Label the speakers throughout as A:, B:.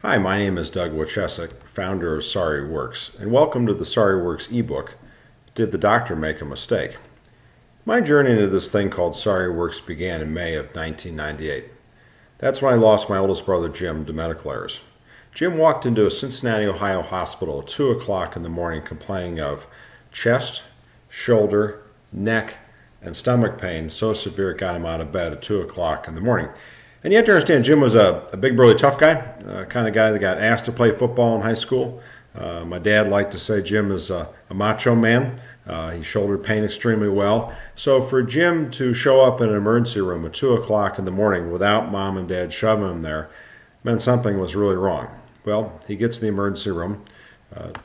A: Hi, my name is Doug Wojcieszak, founder of Sorry Works, and welcome to the Sorry Works ebook, Did the Doctor Make a Mistake? My journey into this thing called Sorry Works began in May of 1998. That's when I lost my oldest brother Jim to medical errors. Jim walked into a Cincinnati, Ohio hospital at 2 o'clock in the morning complaining of chest, shoulder, neck, and stomach pain so severe it got him out of bed at 2 o'clock in the morning. And you have to understand, Jim was a big, burly, tough guy, kind of guy that got asked to play football in high school. My dad liked to say Jim is a macho man. He shouldered pain extremely well. So for Jim to show up in an emergency room at 2 o'clock in the morning without mom and dad shoving him there meant something was really wrong. Well, he gets to the emergency room,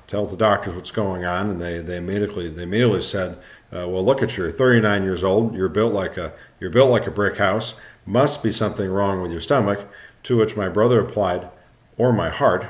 A: tells the doctors what's going on, and they immediately said, well, look at you, you're 39 years old, you're built like a brick house. Must be something wrong with your stomach, to which my brother replied, or my heart.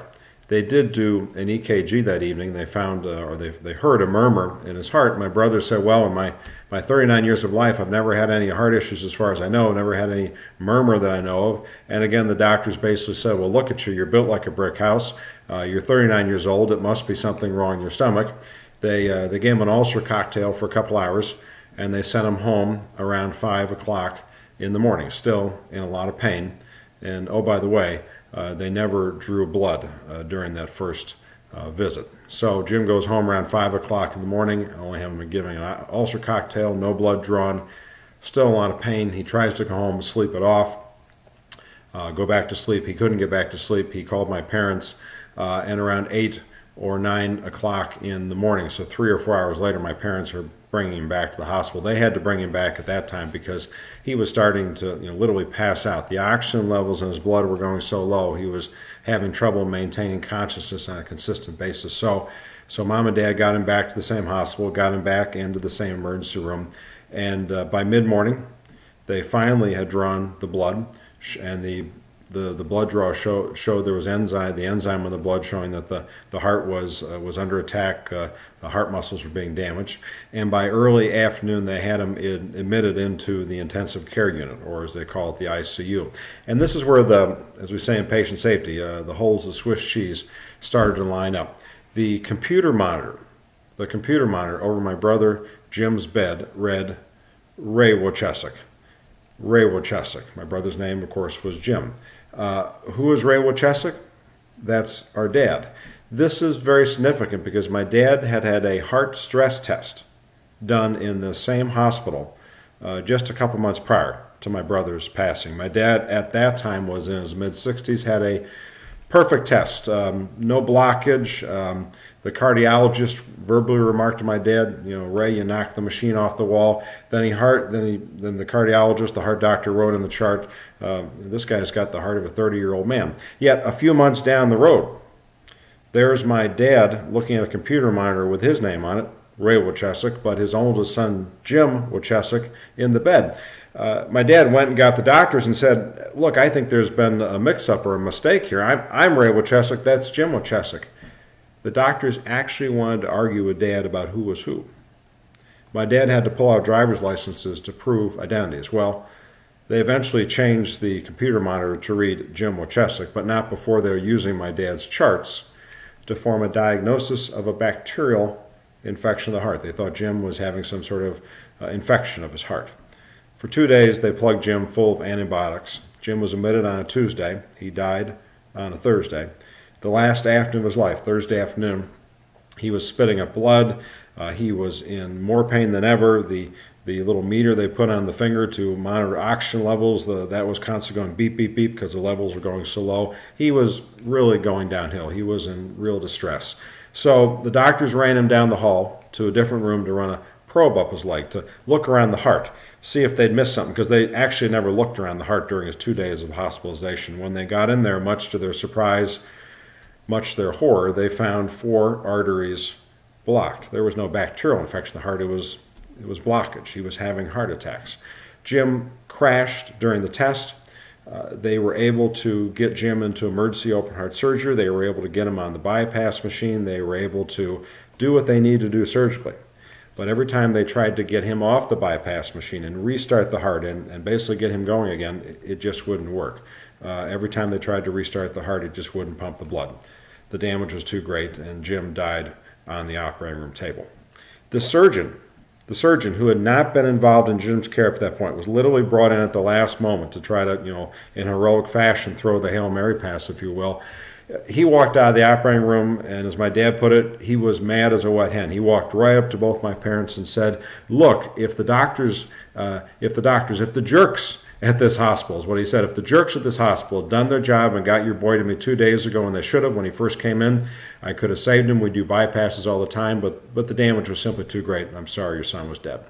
A: They did do an EKG that evening. They found, they heard a murmur in his heart. My brother said, well, in my 39 years of life, I've never had any heart issues as far as I know, never had any murmur that I know of. And again, the doctors basically said, well, look at you, you're built like a brick house. You're 39 years old, it must be something wrong in your stomach. They gave him an ulcer cocktail for a couple hours, and they sent him home around 5 o'clock in the morning, still in a lot of pain. And oh, by the way, they never drew blood during that first visit. So Jim goes home around 5 o'clock in the morning, only having been given an ulcer cocktail, no blood drawn, still a lot of pain. He tries to go home and sleep it off, go back to sleep. He couldn't get back to sleep. He called my parents, and around 8 or 9 o'clock in the morning, so 3 or 4 hours later, my parents are bringing him back to the hospital. They had to bring him back at that time because he was starting to literally pass out. The oxygen levels in his blood were going so low, he was having trouble maintaining consciousness on a consistent basis. So mom and dad got him back to the same hospital, got him back into the same emergency room, and by mid-morning, they finally had drawn the blood, and the blood draw showed there was the enzyme in the blood showing that the heart was under attack, the heart muscles were being damaged, and by early afternoon they had him admitted into the intensive care unit, or as they call it, the ICU. And this is where as we say in patient safety, the holes of Swiss cheese started to line up. The computer monitor over my brother Jim's bed read Ray Wojcieszak. Ray Wojcieszak. My brother's name, of course, was Jim. Who is Ray Wojcieszak? That's our dad. This is very significant because my dad had had a heart stress test done in the same hospital just a couple months prior to my brother's passing. My dad at that time was in his mid-60s, had a perfect test, no blockage. The cardiologist verbally remarked to my dad, Ray, you knocked the machine off the wall. Then the cardiologist, the heart doctor, wrote in the chart, this guy's got the heart of a 30-year-old man. Yet a few months down the road, there's my dad looking at a computer monitor with his name on it, Ray Wojcieszak, but his oldest son, Jim Wojcieszak, in the bed. My dad went and got the doctors and said, look, I think there's been a mix-up or a mistake here. I'm Ray Wojcieszak, that's Jim Wojcieszak. The doctors actually wanted to argue with Dad about who was who. My dad had to pull out driver's licenses to prove identities. Well, they eventually changed the computer monitor to read Jim Wojcieszak, but not before they were using my dad's charts to form a diagnosis of a bacterial infection of the heart. They thought Jim was having some sort of infection of his heart. For 2 days, they plugged Jim full of antibiotics. Jim was admitted on a Tuesday. He died on a Thursday. The last afternoon of his life, Thursday afternoon, he was spitting up blood. He was in more pain than ever. The little meter they put on the finger to monitor oxygen levels, that was constantly going beep, beep, beep because the levels were going so low. He was really going downhill. He was in real distress. So the doctors ran him down the hall to a different room to run a probe up his leg, to look around the heart, see if they'd missed something, because they actually never looked around the heart during his 2 days of hospitalization. When they got in there, much to their surprise, much to their horror, they found 4 arteries blocked. There was no bacterial infection in the heart, it was blockage. He was having heart attacks. Jim crashed during the test. They were able to get Jim into emergency open heart surgery. They were able to get him on the bypass machine. They were able to do what they needed to do surgically. But every time they tried to get him off the bypass machine and restart the heart and basically get him going again, it just wouldn't work. Every time they tried to restart the heart, it just wouldn't pump the blood. The damage was too great, and Jim died on the operating room table. The surgeon who had not been involved in Jim's care up to that point, was literally brought in at the last moment to try to, in heroic fashion, throw the Hail Mary pass, if you will. He walked out of the operating room, and as my dad put it, he was mad as a wet hen. He walked right up to both my parents and said, "Look, if the jerks at this hospital," is what he said, "if the jerks at this hospital had done their job and got your boy to me 2 days ago, and they should have when he first came in, I could have saved him. We do bypasses all the time, but the damage was simply too great, and I'm sorry your son was dead."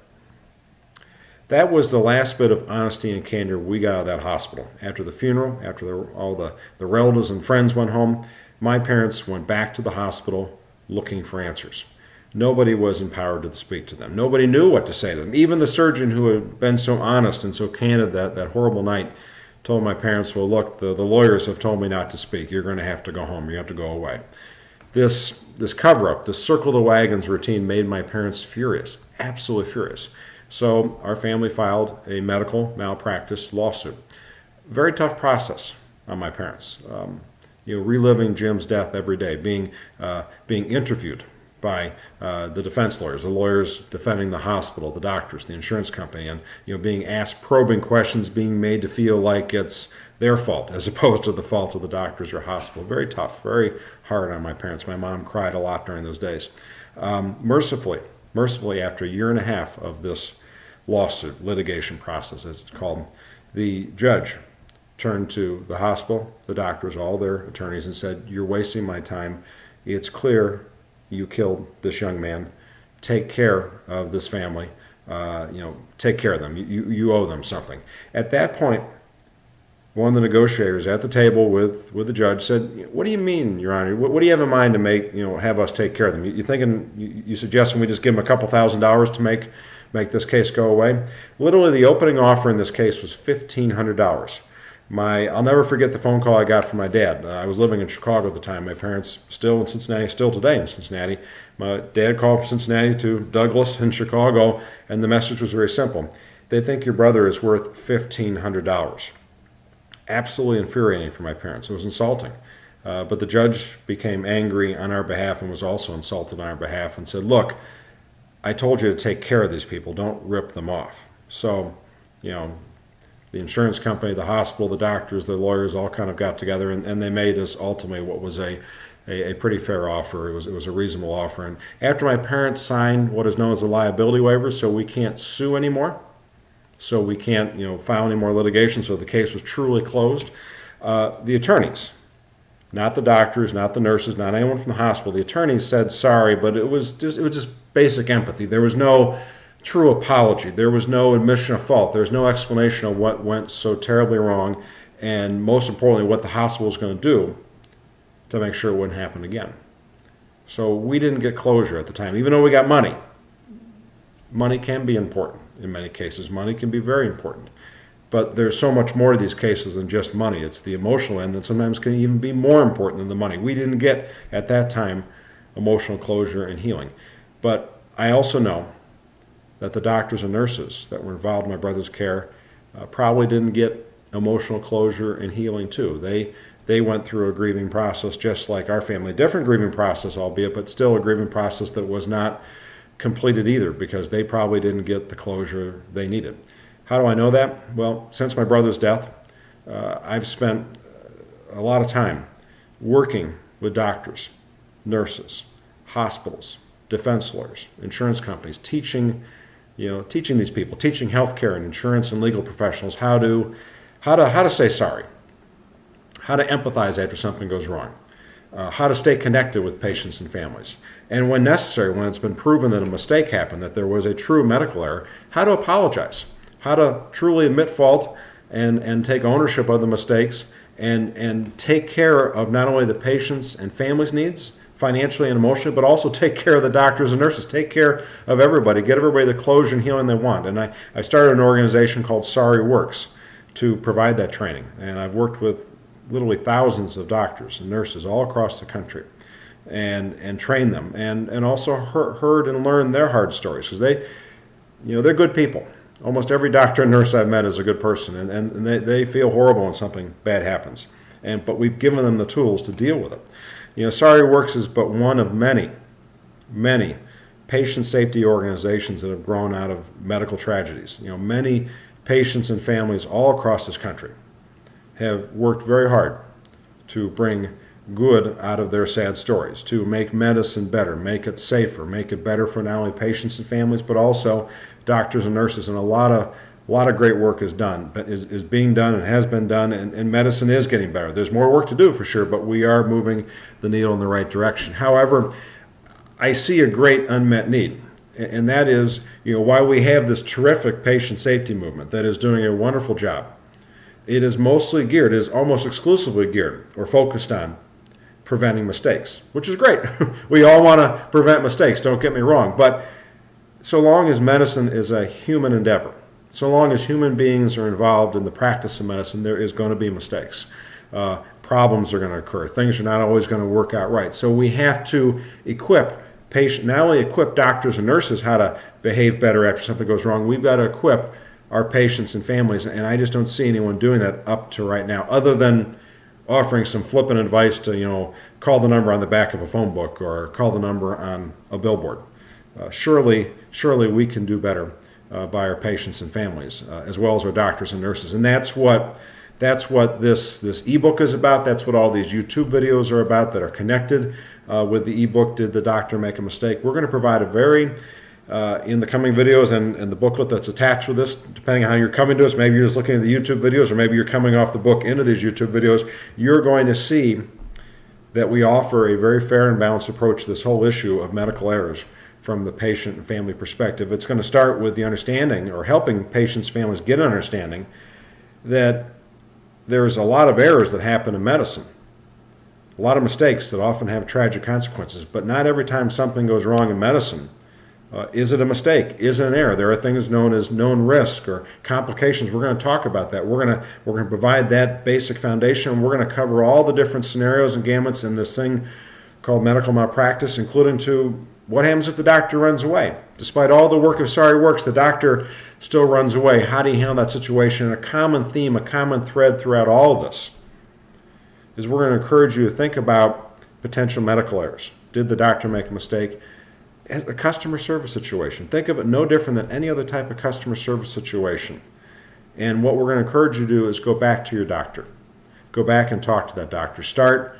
A: That was the last bit of honesty and candor we got out of that hospital. After the funeral, after all the relatives and friends went home, my parents went back to the hospital looking for answers. Nobody was empowered to speak to them. Nobody knew what to say to them. Even the surgeon who had been so honest and so candid that horrible night told my parents, "Well, look, the lawyers have told me not to speak. You're going to have to go home. You have to go away." This cover-up, this circle the wagons routine made my parents furious, absolutely furious. So our family filed a medical malpractice lawsuit. Very tough process on my parents. Reliving Jim's death every day, being interviewed by the defense lawyers, the lawyers defending the hospital, the doctors, the insurance company, and being asked probing questions, being made to feel like it's their fault as opposed to the fault of the doctors or hospital. Very tough, very hard on my parents. My mom cried a lot during those days. Mercifully, after a year and a half of this lawsuit, litigation process as it's called, the judge turned to the hospital, the doctors, all their attorneys, and said, "You're wasting my time. It's clear you killed this young man. Take care of this family. Take care of them. You owe them something." At that point, one of the negotiators at the table with the judge said, "What do you mean, Your Honor? What do you have in mind to have us take care of them? You suggesting we just give them a couple $1,000s to make this case go away?" Literally, the opening offer in this case was $1,500. I'll never forget the phone call I got from my dad. I was living in Chicago at the time. My parents still in Cincinnati, still today in Cincinnati. My dad called from Cincinnati to Douglas in Chicago, and the message was very simple. "They think your brother is worth $1,500. Absolutely infuriating for my parents. It was insulting. But the judge became angry on our behalf and was also insulted on our behalf and said, "Look, I told you to take care of these people. Don't rip them off." So, the insurance company, the hospital, the doctors, the lawyers all kind of got together, and they made us ultimately what was a pretty fair offer. It was a reasonable offer. And after my parents signed what is known as a liability waiver, so we can't sue anymore, so we can't file any more litigation, so the case was truly closed, the attorneys, not the doctors, not the nurses, not anyone from the hospital, the attorneys said sorry, but it was just basic empathy. There was no true apology. There was no admission of fault. There was no explanation of what went so terribly wrong, and most importantly, what the hospital was going to do to make sure it wouldn't happen again. So we didn't get closure at the time, even though we got money. Money can be important in many cases. Money can be very important. But there's so much more to these cases than just money. It's the emotional end that sometimes can even be more important than the money. We didn't get, at that time, emotional closure and healing. But I also know that the doctors and nurses that were involved in my brother's care probably didn't get emotional closure and healing too. They went through a grieving process just like our family. Different grieving process, albeit, but still a grieving process that was not completed either because they probably didn't get the closure they needed. How do I know that? Well, since my brother's death, I've spent a lot of time working with doctors, nurses, hospitals, defense lawyers, insurance companies, teaching these people, teaching healthcare and insurance and legal professionals how to say sorry, how to empathize after something goes wrong, how to stay connected with patients and families, and when necessary, when it's been proven that a mistake happened, that there was a true medical error, how to apologize, how to truly admit fault and take ownership of the mistakes and take care of not only the patients' and families' needs, financially and emotionally, but also take care of the doctors and nurses, take care of everybody, get everybody the closure and healing they want. And I started an organization called Sorry Works to provide that training. And I've worked with literally thousands of doctors and nurses all across the country and trained them and also heard and learned their hard stories because they're good people. Almost every doctor and nurse I've met is a good person, and they feel horrible when something bad happens. But we've given them the tools to deal with it. You know, Sorry Works is but one of many patient safety organizations that have grown out of medical tragedies. You know, many patients and families all across this country have worked very hard to bring good out of their sad stories, to make medicine better, make it safer, make it better for not only patients and families, but also doctors and nurses. And a lot of great work is being done and has been done, and medicine is getting better. There's more work to do for sure, but we are moving the needle in the right direction. However, I see a great unmet need, and that is, you know, while we have this terrific patient safety movement that is doing a wonderful job, it is mostly geared, is almost exclusively geared or focused on preventing mistakes, which is great. We all want to prevent mistakes, don't get me wrong, but so long as medicine is a human endeavor, so long as human beings are involved in the practice of medicine, there is going to be mistakes. Problems are going to occur. Things are not always going to work out right. So we have to not only equip doctors and nurses how to behave better after something goes wrong, we've got to equip our patients and families, and I just don't see anyone doing that up to right now, other than offering some flippant advice to, you know, call the number on the back of a phone book or call the number on a billboard. Surely we can do better by our patients and families, as well as our doctors and nurses, and that's what this ebook is about. That's what all these YouTube videos are about that are connected with the ebook, Did the Doctor Make a Mistake? We're going to provide a very, in the coming videos and the booklet that's attached with this, depending on how you're coming to us, maybe you're just looking at the YouTube videos, or maybe you're coming off the book into these YouTube videos, you're going to see that we offer a very fair and balanced approach to this whole issue of medical errors from the patient and family perspective. It's going to start with the understanding, or helping patients and families get an understanding, that there's a lot of errors that happen in medicine, a lot of mistakes that often have tragic consequences, but not every time something goes wrong in medicine is it a mistake, is it an error. There are things known as known risk or complications. We're going to talk about that. We're going to provide that basic foundation. We're going to cover all the different scenarios and gamuts in this thing called medical malpractice, including to what happens if the doctor runs away. Despite all the work of Sorry Works, the doctor still runs away. How do you handle that situation? And a common theme, a common thread throughout all of this is we're going to encourage you to think about potential medical errors. Did the doctor make a mistake? As a customer service situation. Think of it no different than any other type of customer service situation. And what we're going to encourage you to do is go back to your doctor. Go back and talk to that doctor. Start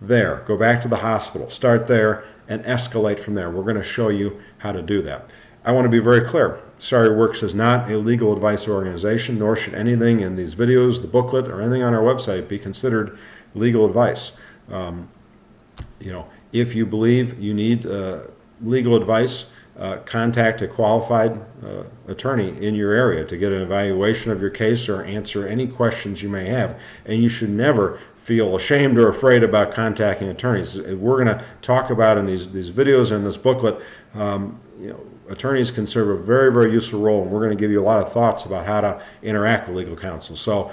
A: there. Go back to the hospital. Start there and escalate from there. We're going to show you how to do that. I want to be very clear. Sorry Works is not a legal advice organization, nor should anything in these videos, the booklet, or anything on our website be considered legal advice. If you believe you need legal advice, contact a qualified attorney in your area to get an evaluation of your case or answer any questions you may have. And you should never feel ashamed or afraid about contacting attorneys. We're going to talk about in these videos and this booklet, attorneys can serve a very, very useful role, and we're going to give you a lot of thoughts about how to interact with legal counsel. So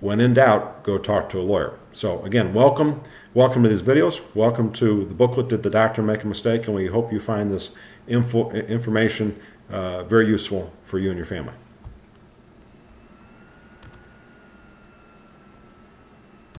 A: when in doubt, go talk to a lawyer. So again, welcome to these videos. Welcome to the booklet, Did the Doctor Make a Mistake? And we hope you find this information very useful for you and your family.